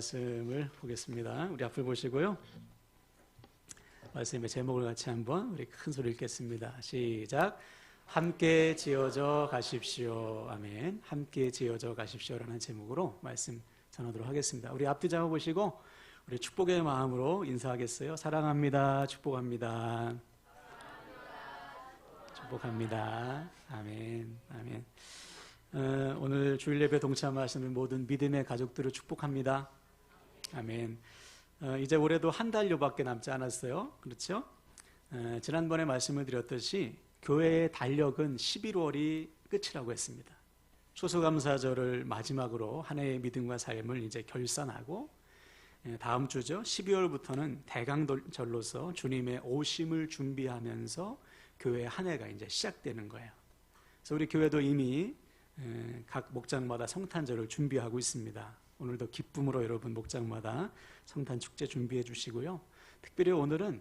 말씀을 보겠습니다. 우리 앞을 보시고요. 말씀의 제목을 같이 한번 우리 큰 소리 읽겠습니다. 시작. 함께 지어져 가십시오. 아멘. 함께 지어져 가십시오라는 제목으로 말씀 전하도록 하겠습니다. 우리 앞뒤 잡아보시고 우리 축복의 마음으로 인사하겠어요. 사랑합니다. 축복합니다. 축복합니다. 아멘. 아멘. 오늘 주일 예배 동참하시는 모든 믿음의 가족들을 축복합니다. 아멘. 이제 올해도 한 달여밖에 남지 않았어요. 그렇죠? 지난번에 말씀을 드렸듯이 교회의 달력은 11월이 끝이라고 했습니다. 추수감사절을 마지막으로 한 해의 믿음과 삶을 이제 결산하고 다음 주죠. 12월부터는 대강절로서 주님의 오심을 준비하면서 교회 한 해가 이제 시작되는 거예요. 그래서 우리 교회도 이미 각 목장마다 성탄절을 준비하고 있습니다. 오늘도 기쁨으로 여러분 목장마다 성탄 축제 준비해 주시고요. 특별히 오늘은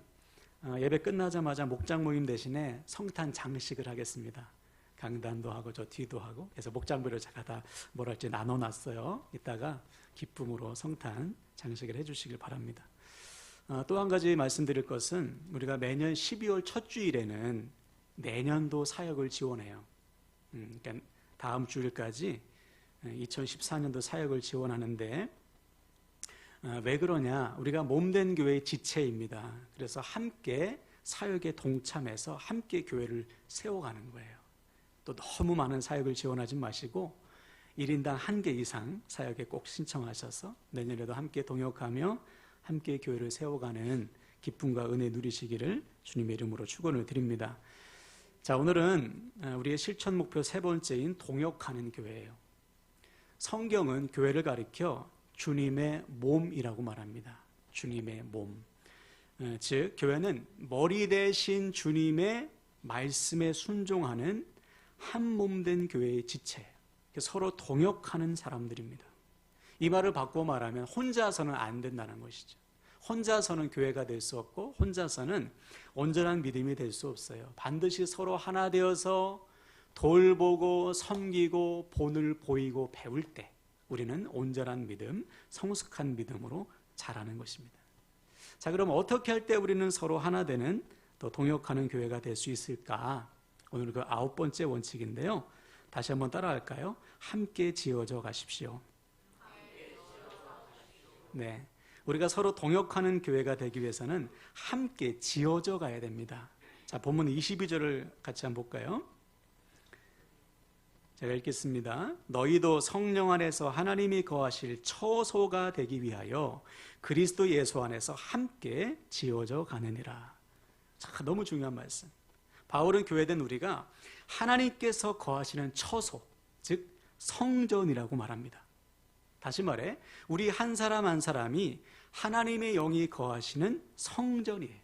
예배 끝나자마자 목장 모임 대신에 성탄 장식을 하겠습니다. 강단도 하고 저 뒤도 하고 그래서 목장부를 제가 다 뭐랄지 나눠놨어요. 이따가 기쁨으로 성탄 장식을 해주시길 바랍니다. 또 한 가지 말씀드릴 것은 우리가 매년 12월 첫 주일에는 내년도 사역을 지원해요. 그러니까 다음 주일까지 2014년도 사역을 지원하는데 왜 그러냐? 우리가 몸된 교회의 지체입니다. 그래서 함께 사역에 동참해서 함께 교회를 세워가는 거예요. 또 너무 많은 사역을 지원하지 마시고 1인당 1개 이상 사역에 꼭 신청하셔서 내년에도 함께 동역하며 함께 교회를 세워가는 기쁨과 은혜 누리시기를 주님의 이름으로 축원을 드립니다. 자, 오늘은 우리의 실천 목표 세 번째인 동역하는 교회예요. 성경은 교회를 가리켜 주님의 몸이라고 말합니다. 주님의 몸. 즉 교회는 머리 대신 주님의 말씀에 순종하는 한 몸된 교회의 지체예요. 서로 동역하는 사람들입니다. 이 말을 바꿔 말하면 혼자서는 안 된다는 것이죠. 혼자서는 교회가 될 수 없고 혼자서는 온전한 믿음이 될 수 없어요. 반드시 서로 하나 되어서 돌보고 섬기고 본을 보이고 배울 때 우리는 온전한 믿음, 성숙한 믿음으로 자라는 것입니다. 자, 그럼 어떻게 할 때 우리는 서로 하나 되는 또 동역하는 교회가 될 수 있을까? 오늘 그 9번째 원칙인데요. 다시 한번 따라할까요? 함께 지어져 가십시오. 네. 우리가 서로 동역하는 교회가 되기 위해서는 함께 지어져 가야 됩니다. 자, 본문 22절을 같이 한번 볼까요? 제가 읽겠습니다. 너희도 성령 안에서 하나님이 거하실 처소가 되기 위하여 그리스도 예수 안에서 함께 지어져 가느니라. 자, 너무 중요한 말씀. 바울은 교회된 우리가 하나님께서 거하시는 처소, 즉 성전이라고 말합니다. 다시 말해 우리 한 사람 한 사람이 하나님의 영이 거하시는 성전이에요.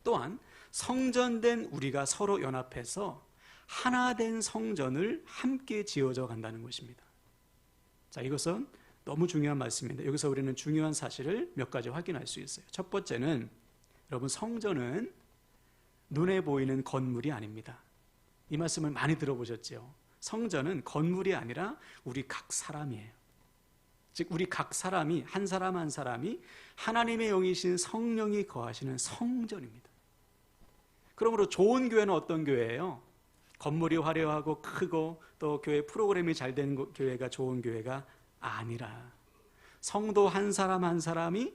또한 성전된 우리가 서로 연합해서 하나된 성전을 함께 지어져 간다는 것입니다. 자, 이것은 너무 중요한 말씀인데 여기서 우리는 중요한 사실을 몇 가지 확인할 수 있어요. 첫 번째는 여러분 성전은 눈에 보이는 건물이 아닙니다. 이 말씀을 많이 들어보셨죠? 성전은 건물이 아니라 우리 각 사람이에요. 즉 우리 각 사람이 한 사람 한 사람이 하나님의 영이신 성령이 거하시는 성전입니다. 그러므로 좋은 교회는 어떤 교회예요? 건물이 화려하고 크고 또 교회 프로그램이 잘 된 교회가 좋은 교회가 아니라 성도 한 사람 한 사람이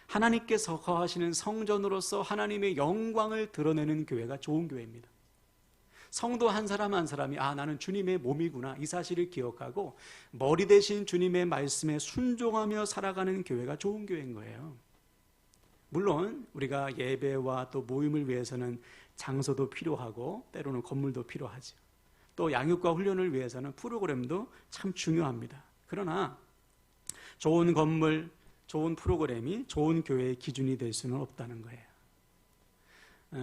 하나님께서 거하시는 성전으로서 하나님의 영광을 드러내는 교회가 좋은 교회입니다. 성도 한 사람 한 사람이 나는 주님의 몸이구나 이 사실을 기억하고 머리 대신 주님의 말씀에 순종하며 살아가는 교회가 좋은 교회인 거예요. 물론 우리가 예배와 또 모임을 위해서는 장소도 필요하고 때로는 건물도 필요하죠. 또 양육과 훈련을 위해서는 프로그램도 참 중요합니다. 그러나 좋은 건물, 좋은 프로그램이 좋은 교회의 기준이 될 수는 없다는 거예요.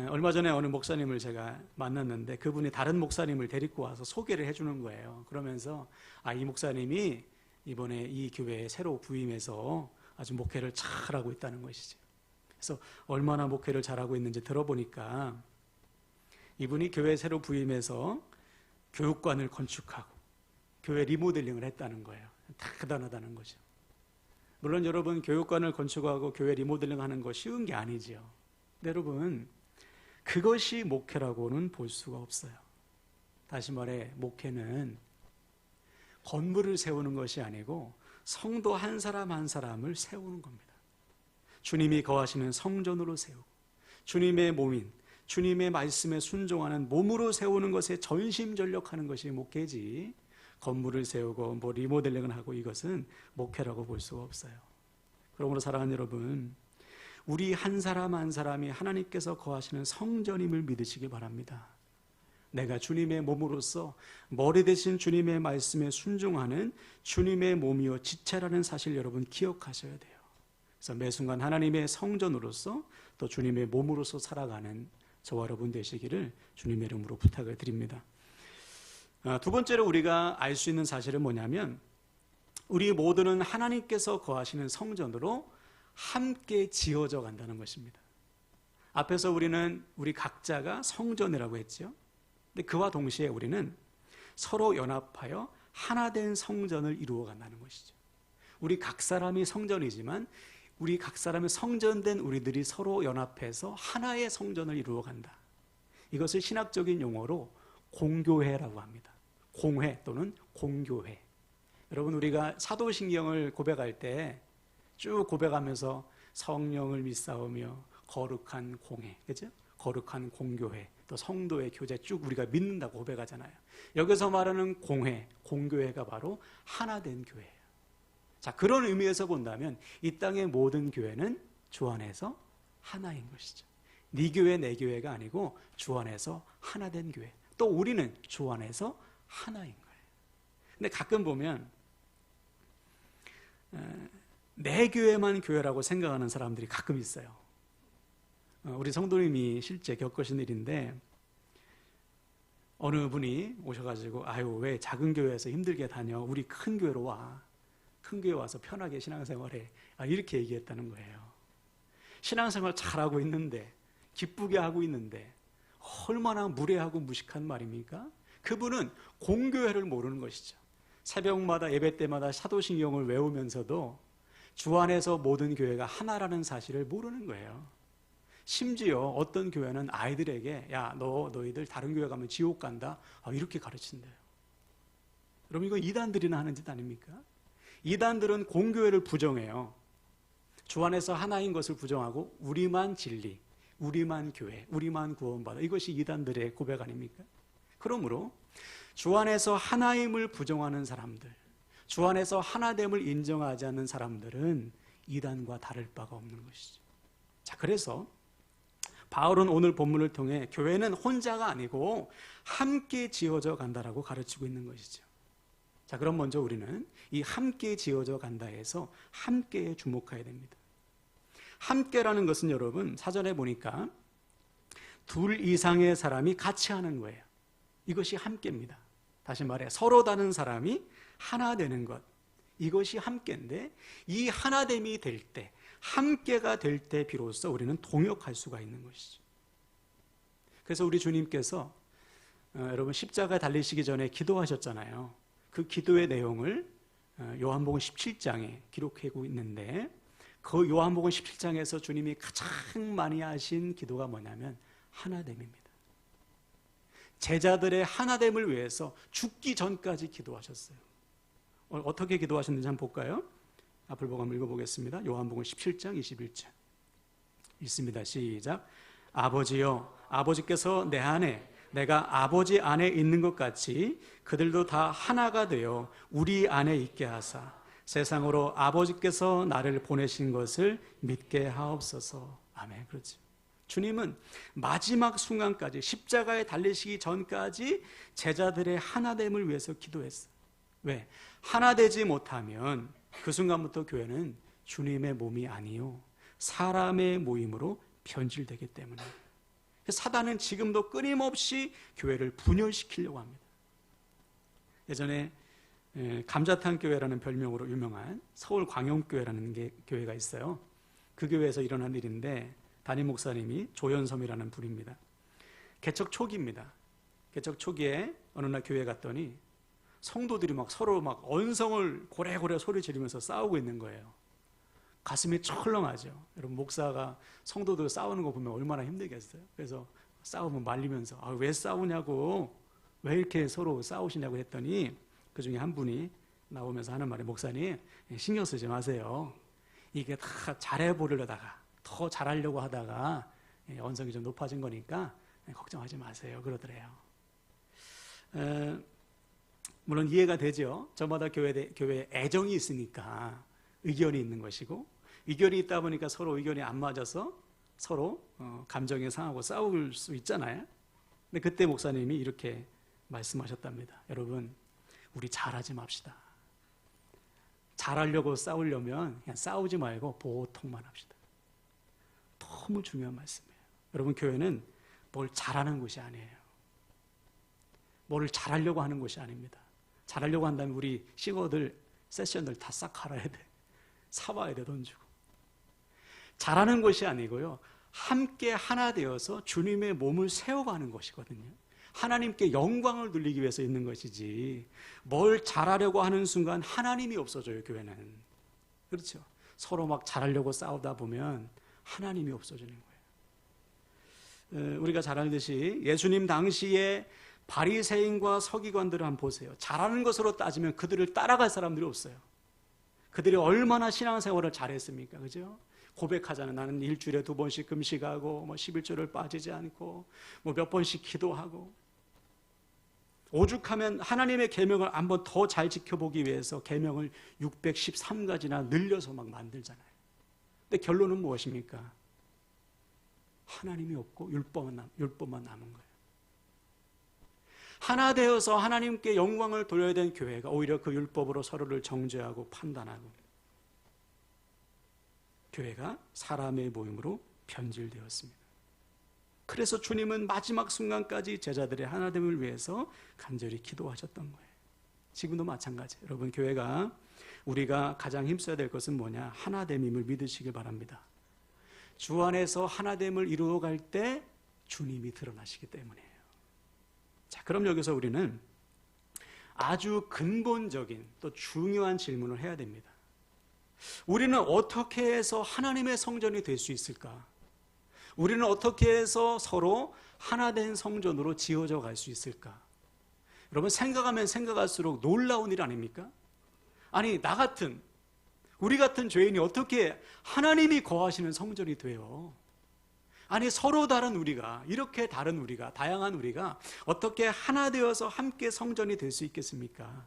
얼마 전에 어느 목사님을 제가 만났는데 그분이 다른 목사님을 데리고 와서 소개를 해주는 거예요. 그러면서 이 목사님이 이번에 이 교회에 새로 부임해서 아주 목회를 잘하고 있다는 것이죠. 그래서 얼마나 목회를 잘하고 있는지 들어보니까 이분이 교회에 새로 부임해서 교육관을 건축하고 교회 리모델링을 했다는 거예요. 대단하다는 거죠. 물론 여러분 교육관을 건축하고 교회 리모델링 하는 거 쉬운 게 아니죠. 근데 여러분 그것이 목회라고는 볼 수가 없어요. 다시 말해 목회는 건물을 세우는 것이 아니고 성도 한 사람 한 사람을 세우는 겁니다. 주님이 거하시는 성전으로 세우고 주님의 몸인 주님의 말씀에 순종하는 몸으로 세우는 것에 전심전력하는 것이 목회지, 건물을 세우고 뭐 리모델링을 하고 이것은 목회라고 볼 수가 없어요. 그러므로 사랑하는 여러분, 우리 한 사람 한 사람이 하나님께서 거하시는 성전임을 믿으시기 바랍니다. 내가 주님의 몸으로서 머리 대신 주님의 말씀에 순종하는 주님의 몸이요 지체라는 사실 여러분 기억하셔야 돼요. 그래서 매 순간 하나님의 성전으로서 또 주님의 몸으로서 살아가는 저와 여러분 되시기를 주님의 이름으로 부탁을 드립니다. 두 번째로 우리가 알 수 있는 사실은 뭐냐면 우리 모두는 하나님께서 거하시는 성전으로 함께 지어져 간다는 것입니다. 앞에서 우리는 우리 각자가 성전이라고 했죠. 근데 그와 동시에 우리는 서로 연합하여 하나 된 성전을 이루어 간다는 것이죠. 우리 각 사람이 성전이지만 우리 각 사람의 성전된 우리들이 서로 연합해서 하나의 성전을 이루어 간다. 이것을 신학적인 용어로 공교회라고 합니다. 공회 또는 공교회. 여러분 우리가 사도신경을 고백할 때 쭉 고백하면서 성령을 믿사오며 거룩한 공회, 그죠? 거룩한 공교회, 또 성도의 교제 쭉 우리가 믿는다고 고백하잖아요. 여기서 말하는 공회, 공교회가 바로 하나 된 교회예요. 자, 그런 의미에서 본다면 이 땅의 모든 교회는 주 안에서 하나인 것이죠. 네 교회 내 교회가 아니고 주 안에서 하나 된 교회. 또 우리는 주 안에서 하나인 거예요. 근데 가끔 보면 내 교회만 교회라고 생각하는 사람들이 가끔 있어요. 우리 성도님이 실제 겪으신 일인데 어느 분이 오셔가지고 아유 왜 작은 교회에서 힘들게 다녀, 우리 큰 교회로 와, 큰 교회 와서 편하게 신앙생활해, 이렇게 얘기했다는 거예요. 신앙생활 잘하고 있는데 기쁘게 하고 있는데 얼마나 무례하고 무식한 말입니까? 그분은 공교회를 모르는 것이죠. 새벽마다 예배 때마다 사도신경을 외우면서도 주 안에서 모든 교회가 하나라는 사실을 모르는 거예요. 심지어 어떤 교회는 아이들에게 야 너희들 다른 교회 가면 지옥 간다, 이렇게 가르친대요. 여러분 이거 이단들이나 하는 짓 아닙니까? 이단들은 공교회를 부정해요. 주 안에서 하나인 것을 부정하고 우리만 진리, 우리만 교회, 우리만 구원받아, 이것이 이단들의 고백 아닙니까? 그러므로 주 안에서 하나임을 부정하는 사람들, 주 안에서 하나됨을 인정하지 않는 사람들은 이단과 다를 바가 없는 것이죠. 자, 그래서 바울은 오늘 본문을 통해 교회는 혼자가 아니고 함께 지어져 간다라고 가르치고 있는 것이죠. 자, 그럼 먼저 우리는 이 함께 지어져 간다에서 함께에 주목해야 됩니다. 함께라는 것은 여러분 사전에 보니까 둘 이상의 사람이 같이 하는 거예요. 이것이 함께입니다. 다시 말해 서로 다른 사람이 하나 되는 것, 이것이 함께인데 이 하나됨이 될 때, 함께가 될 때 비로소 우리는 동역할 수가 있는 것이죠. 그래서 우리 주님께서 여러분 십자가에 달리시기 전에 기도하셨잖아요. 그 기도의 내용을 요한복음 17장에 기록하고 있는데 그 요한복음 17장에서 주님이 가장 많이 하신 기도가 뭐냐면 하나됨입니다. 제자들의 하나됨을 위해서 죽기 전까지 기도하셨어요. 어떻게 기도하셨는지 한번 볼까요? 앞을 보고 한번 읽어보겠습니다. 요한복음 17장 21절 읽습니다. 시작. 아버지여, 아버지께서 내 안에 내가 아버지 안에 있는 것 같이 그들도 다 하나가 되어 우리 안에 있게 하사 세상으로 아버지께서 나를 보내신 것을 믿게 하옵소서. 아멘. 그렇죠. 주님은 마지막 순간까지 십자가에 달리시기 전까지 제자들의 하나됨을 위해서 기도했어요. 왜? 하나 되지 못하면 그 순간부터 교회는 주님의 몸이 아니요 사람의 모임으로 변질되기 때문에 사단은 지금도 끊임없이 교회를 분열시키려고 합니다. 예전에 감자탕 교회라는 별명으로 유명한 서울 광영교회라는 교회가 있어요. 그 교회에서 일어난 일인데 담임 목사님이 조연섬이라는 분입니다. 개척 초기입니다. 개척 초기에 어느 날 교회 갔더니 성도들이 막 서로 막 언성을 고래고래 소리 지르면서 싸우고 있는 거예요. 가슴이 철렁하죠. 여러분, 목사가 성도들 싸우는 거 보면 얼마나 힘들겠어요. 그래서 싸우면 말리면서 왜 싸우냐고, 왜 이렇게 서로 싸우시냐고 했더니 그 중에 한 분이 나오면서 하는 말이, 목사님 신경 쓰지 마세요. 이게 다 잘해보려다가, 더 잘하려고 하다가 언성이 좀 높아진 거니까 걱정하지 마세요, 그러더래요. 물론 이해가 되죠. 저마다 교회에 애정이 있으니까 의견이 있는 것이고, 의견이 있다 보니까 서로 의견이 안 맞아서 서로 감정이 상하고 싸울 수 있잖아요. 근데 그때 목사님이 이렇게 말씀하셨답니다. 여러분, 우리 잘하지 맙시다. 잘하려고 싸우려면 그냥 싸우지 말고 보통만 합시다. 너무 중요한 말씀이에요. 여러분, 교회는 뭘 잘하는 곳이 아니에요. 뭘 잘하려고 하는 곳이 아닙니다. 잘하려고 한다면 우리 싱어들 세션들 다 싹 갈아야 돼. 사와야 돼, 돈 주고. 잘하는 것이 아니고요, 함께 하나 되어서 주님의 몸을 세워가는 것이거든요. 하나님께 영광을 돌리기 위해서 있는 것이지, 뭘 잘하려고 하는 순간 하나님이 없어져요, 교회는. 그렇죠? 서로 막 잘하려고 싸우다 보면 하나님이 없어지는 거예요. 우리가 잘 알듯이 예수님 당시에 바리새인과 서기관들을 한번 보세요. 잘하는 것으로 따지면 그들을 따라갈 사람들이 없어요. 그들이 얼마나 신앙생활을 잘했습니까? 그죠? 고백하잖아요. 나는 일주일에 2번씩 금식하고 11조를 빠지지 않고 몇 번씩 기도하고, 오죽하면 하나님의 계명을 한번 더 잘 지켜보기 위해서 계명을 613가지나 늘려서 막 만들잖아요. 근데 결론은 무엇입니까? 하나님이 없고 율법만 남은 거예요. 하나 되어서 하나님께 영광을 돌려야 되는 교회가 오히려 그 율법으로 서로를 정죄하고 판단하고, 교회가 사람의 모임으로 변질되었습니다. 그래서 주님은 마지막 순간까지 제자들의 하나됨을 위해서 간절히 기도하셨던 거예요. 지금도 마찬가지예요. 여러분, 교회가 우리가 가장 힘써야 될 것은 뭐냐? 하나됨임을 믿으시길 바랍니다. 주 안에서 하나됨을 이루어갈 때 주님이 드러나시기 때문이에요. 자, 그럼 여기서 우리는 아주 근본적인 또 중요한 질문을 해야 됩니다. 우리는 어떻게 해서 하나님의 성전이 될 수 있을까? 우리는 어떻게 해서 서로 하나된 성전으로 지어져 갈 수 있을까? 여러분, 생각하면 생각할수록 놀라운 일 아닙니까? 아니, 우리 같은 죄인이 어떻게 하나님이 거하시는 성전이 돼요? 아니, 서로 다른 우리가, 이렇게 다른 우리가, 다양한 우리가 어떻게 하나 되어서 함께 성전이 될 수 있겠습니까?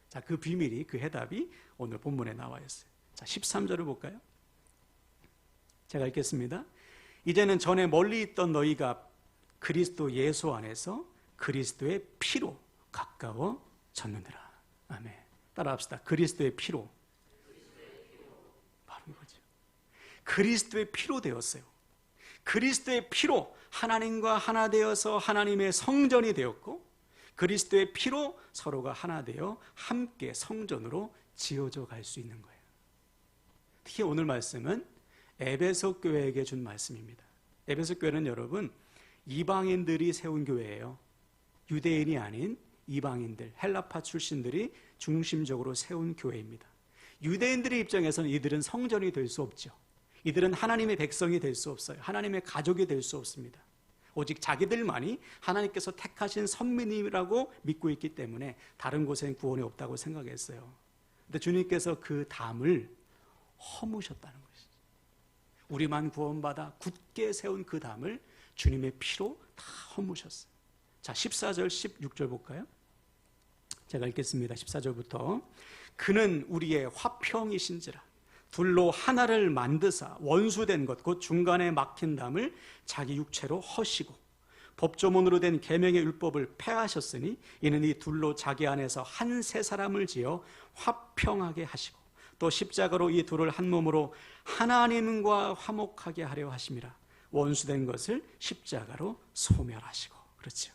자, 그 비밀이, 그 해답이 오늘 본문에 나와 있어요. 자, 13절을 볼까요? 제가 읽겠습니다. 이제는 전에 멀리 있던 너희가 그리스도 예수 안에서 그리스도의 피로 가까워졌느니라. 아멘. 따라합시다. 그리스도의 피로. 바로 이거죠. 그리스도의 피로 되었어요. 그리스도의 피로 하나님과 하나 되어서 하나님의 성전이 되었고, 그리스도의 피로 서로가 하나 되어 함께 성전으로 지어져 갈 수 있는 거예요. 특히 오늘 말씀은 에베소 교회에게 준 말씀입니다. 에베소 교회는 여러분, 이방인들이 세운 교회예요. 유대인이 아닌 이방인들, 헬라파 출신들이 중심적으로 세운 교회입니다. 유대인들의 입장에서는 이들은 성전이 될 수 없죠. 이들은 하나님의 백성이 될 수 없어요. 하나님의 가족이 될 수 없습니다. 오직 자기들만이 하나님께서 택하신 선민이라고 믿고 있기 때문에 다른 곳엔 구원이 없다고 생각했어요. 근데 주님께서 그 담을 허무셨다는 것이죠. 우리만 구원받아 굳게 세운 그 담을 주님의 피로 다 허무셨어요. 자, 14절, 16절 볼까요? 제가 읽겠습니다. 14절부터. 그는 우리의 화평이신지라 둘로 하나를 만드사 원수된 것 곧 중간에 막힌 담을 자기 육체로 허시고 법조문으로 된 계명의 율법을 폐하셨으니 이는 이 둘로 자기 안에서 한 세 사람을 지어 화평하게 하시고 또 십자가로 이 둘을 한 몸으로 하나님과 화목하게 하려 하심이라. 원수된 것을 십자가로 소멸하시고. 그렇죠.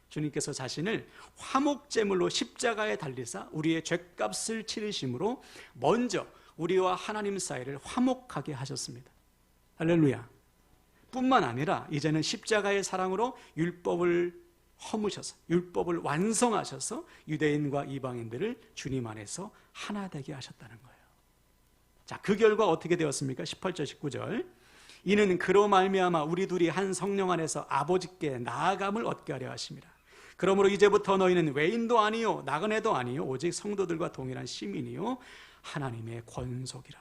주님께서 자신을 화목제물로 십자가에 달리사 우리의 죗값을 치르심으로 먼저 우리와 하나님 사이를 화목하게 하셨습니다. 할렐루야. 뿐만 아니라 이제는 십자가의 사랑으로 율법을 허무셔서 율법을 완성하셔서 유대인과 이방인들을 주님 안에서 하나 되게 하셨다는 거예요. 자, 그 결과 어떻게 되었습니까? 18절 19절. 이는 그로 말미암아 우리 둘이 한 성령 안에서 아버지께 나아감을 얻게 하려 하심이라. 그러므로 이제부터 너희는 외인도 아니요 나그네도 아니요 오직 성도들과 동일한 시민이요 하나님의 권속이라.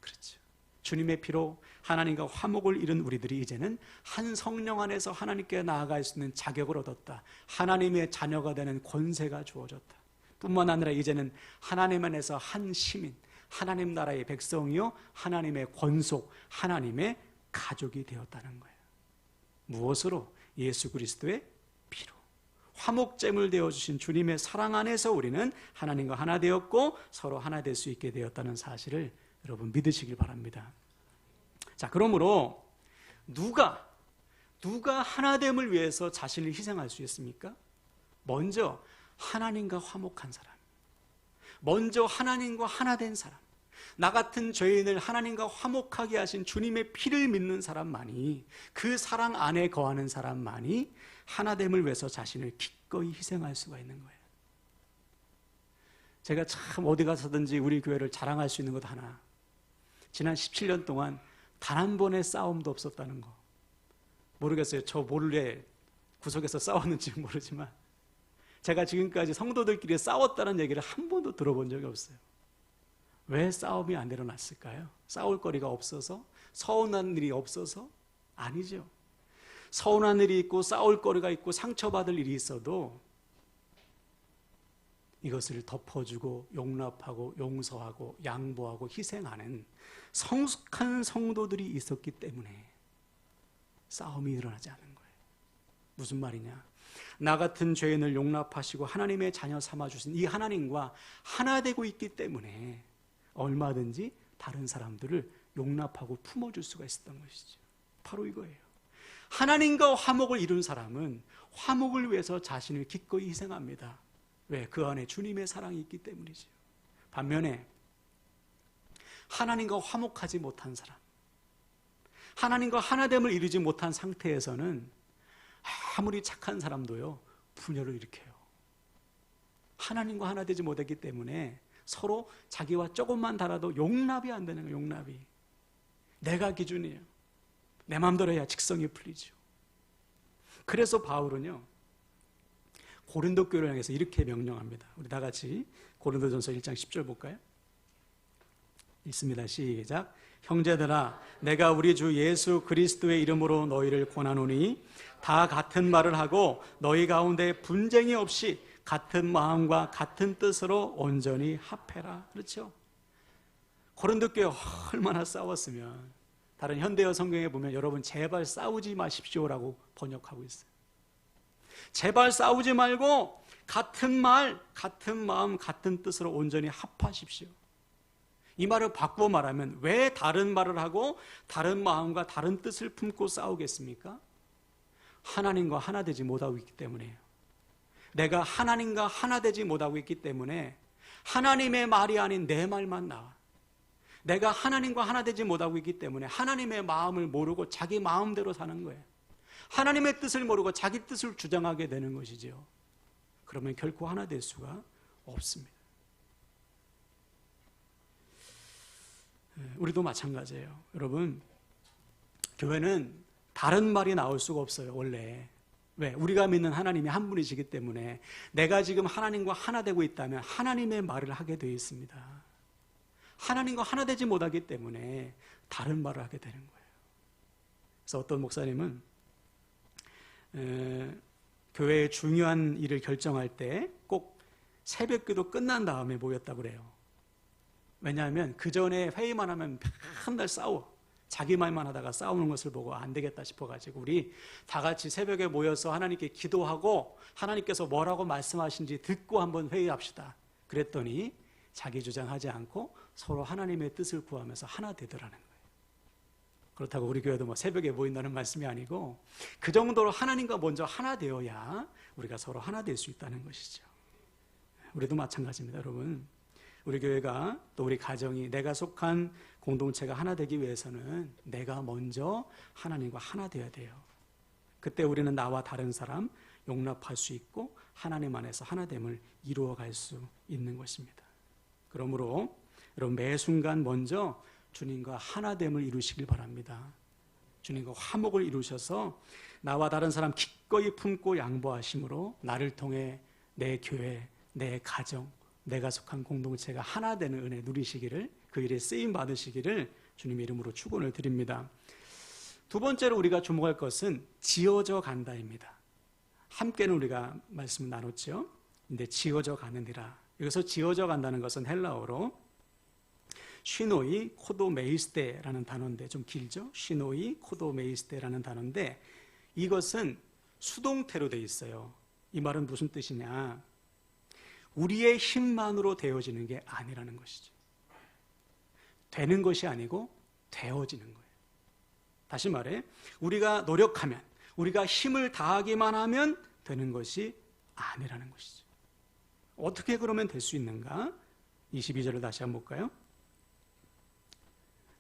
그렇죠. 주님의 피로 하나님과 화목을 이룬 우리들이 이제는 한 성령 안에서 하나님께 나아갈 수 있는 자격을 얻었다. 하나님의 자녀가 되는 권세가 주어졌다. 뿐만 아니라 이제는 하나님 안에서 한 시민, 하나님 나라의 백성이요 하나님의 권속, 하나님의 가족이 되었다는 거예요. 무엇으로? 예수 그리스도의 피로. 화목제물 되어주신 주님의 사랑 안에서 우리는 하나님과 하나 되었고 서로 하나 될 수 있게 되었다는 사실을 여러분 믿으시길 바랍니다. 자, 그러므로 누가 하나됨을 위해서 자신을 희생할 수 있습니까? 먼저 하나님과 화목한 사람, 먼저 하나님과 하나 된 사람, 나 같은 죄인을 하나님과 화목하게 하신 주님의 피를 믿는 사람만이, 그 사랑 안에 거하는 사람만이 하나됨을 위해서 자신을 기꺼이 희생할 수가 있는 거예요. 제가 참 어디 가서든지 우리 교회를 자랑할 수 있는 것 하나, 지난 17년 동안 단 한 번의 싸움도 없었다는 거. 모르겠어요. 저 몰래 구석에서 싸웠는지 모르지만 제가 지금까지 성도들끼리 싸웠다는 얘기를 한 번도 들어본 적이 없어요. 왜 싸움이 안 일어났을까요? 싸울 거리가 없어서? 서운한 일이 없어서? 아니죠. 서운한 일이 있고 싸울 거리가 있고 상처받을 일이 있어도 이것을 덮어주고 용납하고 용서하고 양보하고 희생하는 성숙한 성도들이 있었기 때문에 싸움이 일어나지 않는 거예요. 무슨 말이냐? 나 같은 죄인을 용납하시고 하나님의 자녀 삼아주신 이 하나님과 하나 되고 있기 때문에 얼마든지 다른 사람들을 용납하고 품어줄 수가 있었던 것이죠. 바로 이거예요. 하나님과 화목을 이룬 사람은 화목을 위해서 자신을 기꺼이 희생합니다. 왜? 그 안에 주님의 사랑이 있기 때문이죠. 반면에 하나님과 화목하지 못한 사람, 하나님과 하나됨을 이루지 못한 상태에서는 아무리 착한 사람도요 분열을 일으켜요. 하나님과 하나 되지 못했기 때문에 서로 자기와 조금만 달아도 용납이 안 되는 거예요. 용납이. 내가 기준이에요. 내 마음대로 해야 직성이 풀리죠. 그래서 바울은요 고린도 교회를 향해서 이렇게 명령합니다. 우리 다 같이 고린도전서 1장 10절 볼까요? 읽습니다. 시작. 형제들아, 내가 우리 주 예수 그리스도의 이름으로 너희를 권하노니 다 같은 말을 하고 너희 가운데 분쟁이 없이 같은 마음과 같은 뜻으로 온전히 합해라. 그렇죠? 고린도 교회 얼마나 싸웠으면, 다른 현대어 성경에 보면 여러분 제발 싸우지 마십시오라고 번역하고 있어요. 제발 싸우지 말고 같은 말, 같은 마음, 같은 뜻으로 온전히 합하십시오. 이 말을 바꾸어 말하면 왜 다른 말을 하고 다른 마음과 다른 뜻을 품고 싸우겠습니까? 하나님과 하나 되지 못하고 있기 때문이에요. 내가 하나님과 하나 되지 못하고 있기 때문에 하나님의 말이 아닌 내 말만 나와. 내가 하나님과 하나 되지 못하고 있기 때문에 하나님의 마음을 모르고 자기 마음대로 사는 거예요. 하나님의 뜻을 모르고 자기 뜻을 주장하게 되는 것이죠. 그러면 결코 하나 될 수가 없습니다. 우리도 마찬가지예요. 여러분, 교회는 다른 말이 나올 수가 없어요. 원래. 왜? 우리가 믿는 하나님이 한 분이시기 때문에 내가 지금 하나님과 하나 되고 있다면 하나님의 말을 하게 되어 있습니다. 하나님과 하나 되지 못하기 때문에 다른 말을 하게 되는 거예요. 그래서 어떤 목사님은 교회의 중요한 일을 결정할 때 꼭 새벽기도 끝난 다음에 모였다고 그래요. 왜냐하면 그 전에 회의만 하면 맨날 싸워. 자기 말만 하다가 싸우는 것을 보고 안 되겠다 싶어가지고 우리 다 같이 새벽에 모여서 하나님께 기도하고 하나님께서 뭐라고 말씀하신지 듣고 한번 회의합시다. 그랬더니 자기 주장하지 않고 서로 하나님의 뜻을 구하면서 하나 되더라는 거예요. 그렇다고 우리 교회도 뭐 새벽에 모인다는 말씀이 아니고 그 정도로 하나님과 먼저 하나 되어야 우리가 서로 하나 될 수 있다는 것이죠. 우리도 마찬가지입니다, 여러분. 우리 교회가 또 우리 가정이 내가 속한 공동체가 하나 되기 위해서는 내가 먼저 하나님과 하나 되어야 돼요. 그때 우리는 나와 다른 사람 용납할 수 있고 하나님 안에서 하나됨을 이루어갈 수 있는 것입니다. 그러므로 여러분 매 순간 먼저 주님과 하나됨을 이루시길 바랍니다. 주님과 화목을 이루셔서 나와 다른 사람 기꺼이 품고 양보하심으로 나를 통해 내 교회, 내 가정, 내가 속한 공동체가 하나 되는 은혜 누리시기를, 그 일에 쓰임 받으시기를 주님의 이름으로 축원을 드립니다. 두 번째로 우리가 주목할 것은 지어져 간다입니다. 함께는 우리가 말씀을 나눴죠. 근데 지어져 가느니라. 여기서 지어져 간다는 것은 헬라어로 쉬노이 코도메이스테라는 단어인데, 좀 길죠? 쉬노이 코도메이스테라는 단어인데, 이것은 수동태로 되어 있어요. 이 말은 무슨 뜻이냐? 우리의 힘만으로 되어지는 게 아니라는 것이죠. 되는 것이 아니고 되어지는 거예요. 다시 말해, 우리가 노력하면, 우리가 힘을 다하기만 하면 되는 것이 아니라는 것이죠. 어떻게 그러면 될 수 있는가? 22절을 다시 한번 볼까요?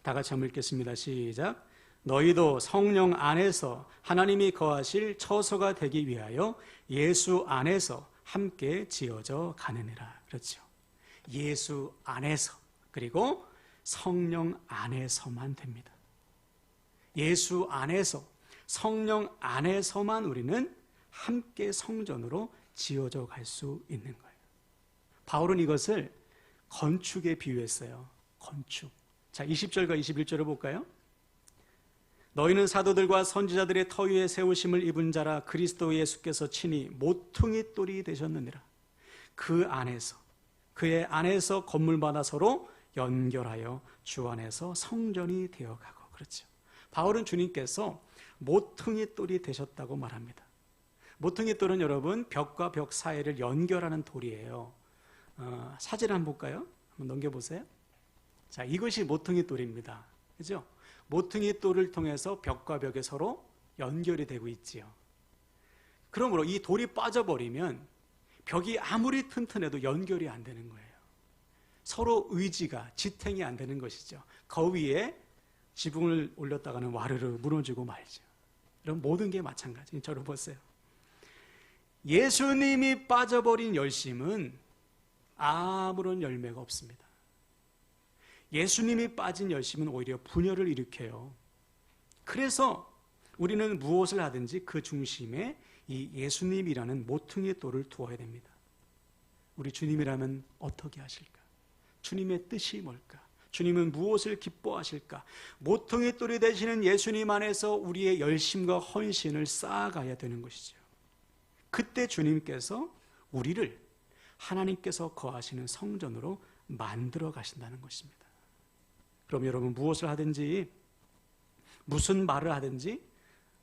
다 같이 한번 읽겠습니다. 시작. 너희도 성령 안에서 하나님이 거하실 처소가 되기 위하여 예수 안에서 함께 지어져 가느니라. 그렇죠. 예수 안에서, 그리고 성령 안에서만 됩니다. 예수 안에서, 성령 안에서만 우리는 함께 성전으로 지어져 갈 수 있는 거예요. 바울은 이것을 건축에 비유했어요. 건축. 자, 20절과 21절을 볼까요? 너희는 사도들과 선지자들의 터 위에 세우심을 입은 자라 그리스도 예수께서 친히 모퉁이 돌이 되셨느니라. 그 안에서, 그의 안에서 건물마다 서로 연결하여 주 안에서 성전이 되어가고. 그렇죠. 바울은 주님께서 모퉁이 돌이 되셨다고 말합니다. 모퉁이 돌은 여러분 벽과 벽 사이를 연결하는 돌이에요. 사진 한번 볼까요? 한번 넘겨보세요. 자, 이것이 모퉁이 돌입니다. 그죠? 모퉁이 돌을 통해서 벽과 벽에 서로 연결이 되고 있지요. 그러므로 이 돌이 빠져버리면 벽이 아무리 튼튼해도 연결이 안 되는 거예요. 서로 의지가, 지탱이 안 되는 것이죠. 거위에 지붕을 올렸다가는 와르르 무너지고 말죠. 이런 모든 게 마찬가지. 저를 보세요. 예수님이 빠져버린 열심은 아무런 열매가 없습니다. 예수님이 빠진 열심은 오히려 분열을 일으켜요. 그래서 우리는 무엇을 하든지 그 중심에 이 예수님이라는 모퉁이 돌을 두어야 됩니다. 우리 주님이라면 어떻게 하실까? 주님의 뜻이 뭘까? 주님은 무엇을 기뻐하실까? 모퉁이 돌이 되시는 예수님 안에서 우리의 열심과 헌신을 쌓아가야 되는 것이죠. 그때 주님께서 우리를 하나님께서 거하시는 성전으로 만들어 가신다는 것입니다. 그럼 여러분 무엇을 하든지, 무슨 말을 하든지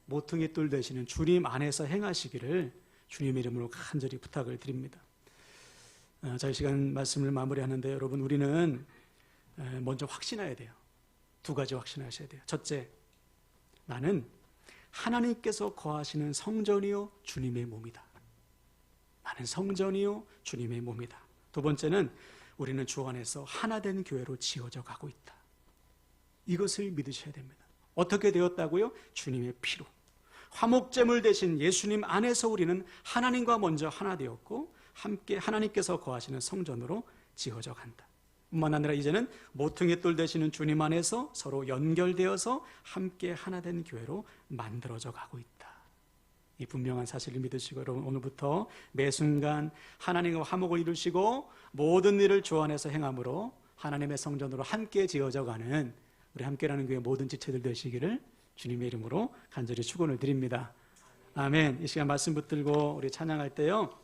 모퉁이 돌 되시는 주님 안에서 행하시기를 주님의 이름으로 간절히 부탁을 드립니다. 자, 이 시간 말씀을 마무리하는데, 여러분 우리는 먼저 확신해야 돼요. 두 가지 확신하셔야 돼요. 첫째, 나는 하나님께서 거하시는 성전이요 주님의 몸이다. 나는 성전이요 주님의 몸이다. 두 번째는 우리는 주 안에서 하나된 교회로 지어져 가고 있다. 이것을 믿으셔야 됩니다. 어떻게 되었다고요? 주님의 피로. 화목제물 되신 예수님 안에서 우리는 하나님과 먼저 하나 되었고 함께 하나님께서 거하시는 성전으로 지어져 간다. 뿐만 아니라 이제는 모퉁이 돌 되시는 주님 안에서 서로 연결되어서 함께 하나된 교회로 만들어져 가고 있다. 이 분명한 사실을 믿으시고 여러분 오늘부터 매 순간 하나님과 화목을 이루시고 모든 일을 주 안에서 행함으로 하나님의 성전으로 함께 지어져 가는 우리 함께라는 교회 모든 지체들 되시기를 주님의 이름으로 간절히 축원을 드립니다. 아멘. 이 시간 말씀 붙들고 우리 찬양할 때요,